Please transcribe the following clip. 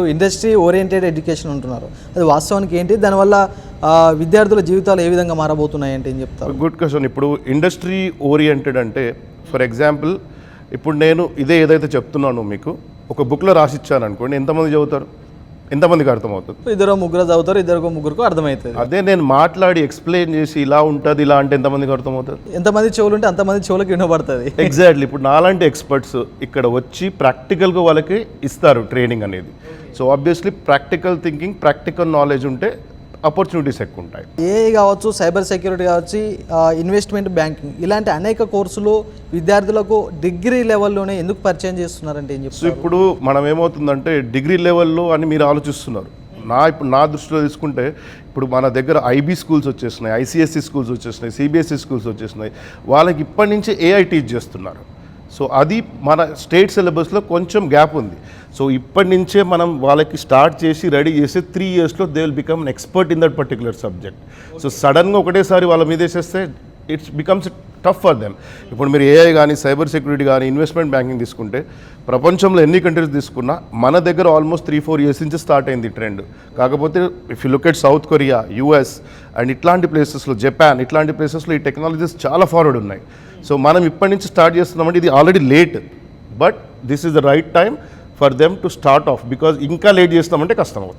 Industry oriented education ఉంటున్నారు, అది వాస్తవానికి ఏంటి? దానివల్ల విద్యార్థుల జీవితాలు ఏ విధంగా మారబోతున్నాయి అంటే ఏం చెప్తారు? Good question. ఇప్పుడు ఇండస్ట్రీ ఓరియంటెడ్ అంటే ఫర్ ఎగ్జాంపుల్ ఇప్పుడు నేను ఏదైతే చెప్తున్నానో మీకు ఒక బుక్లో రాసిచ్చాను అనుకోండి, ఎంతమంది చదువుతారు, ఎంతమందికి అర్థమవుతుంది? ఇద్దరు ముగ్గురు చదువుతారు, ఇద్దరు ముగ్గురికి అర్థమవుతుంది. అదే నేను మాట్లాడి ఎక్స్ప్లెయిన్ చేసి ఇలా ఉంటుంది ఇలా అంటే ఎంతమందికి అర్థమవుతుంది? ఎంతమంది చెవులు ఉంటే అంతమంది చెవులకు వినబడుతుంది. ఎగ్జాక్ట్లీ. ఇప్పుడు నాలాంటి ఎక్స్పర్ట్స్ ఇక్కడ వచ్చి ప్రాక్టికల్గా వాళ్ళకి ఇస్తారు ట్రైనింగ్ అనేది. So obviously practical thinking, practical knowledge ఉంటే ఆపర్చునిటీస్ ఎక్కువ ఉంటాయి. ఏఐ కావచ్చు, సైబర్ సెక్యూరిటీ కావచ్చు, ఇన్వెస్ట్మెంట్ బ్యాంకింగ్, ఇలాంటి అనేక కోర్సులు విద్యార్థులకు డిగ్రీ లెవెల్లోనే ఎందుకు పరిచయం చేస్తున్నారంటే ఏం చెప్తారు? సో ఇప్పుడు మనం ఏమవుతుందంటే డిగ్రీ లెవెల్లో అని మీరు ఆలోచిస్తున్నారు. ఇప్పుడు నా దృష్టిలో తీసుకుంటే ఇప్పుడు మన దగ్గర ఐబీ స్కూల్స్ వచ్చేసినాయి, ఐసిఎస్సి స్కూల్స్ వచ్చేసినాయి, సిబిఎస్ఈ స్కూల్స్ వచ్చేసినాయి. వాళ్ళకి ఇప్పటి నుంచి ఏఐ టీచ్ చేస్తున్నారు. సో అది మన స్టేట్ సిలబస్లో కొంచెం గ్యాప్ ఉంది. సో ఇప్పటి నుంచే మనం వాళ్ళకి స్టార్ట్ చేసి రెడీ చేసి 3 yearsలో they will become an expert in that particular subject. So సడన్గా ఒకటేసారి వాళ్ళ మీద వేసేస్తే it's becomes tough for them. ఇప్పుడు మీరు ఏఐ కానీ, సైబర్ సెక్యూరిటీ కానీ, ఇన్వెస్ట్మెంట్ బ్యాంకింగ్ తీసుకుంటే ప్రపంచంలో ఎన్ని కంట్రీస్ తీసుకున్నా మన దగ్గర ఆల్మోస్ట్ 3-4 years నుంచి స్టార్ట్ అయింది ట్రెండ్. కాకపోతే if you look at South Korea, US and ఇట్లాంటి ప్లేసెస్లో, జపాన్ ఇట్లాంటి ప్లేసెస్లో ఈ టెక్నాలజీస్ చాలా ఫార్వర్డ్ ఉన్నాయి. సో మనం ఇప్పటి నుంచి స్టార్ట్ చేస్తున్నామంటే ఇది already late, but this is the right time for them to start of, because ఇంకా లేట్ చేస్తామంటే కష్టం అవుతుంది.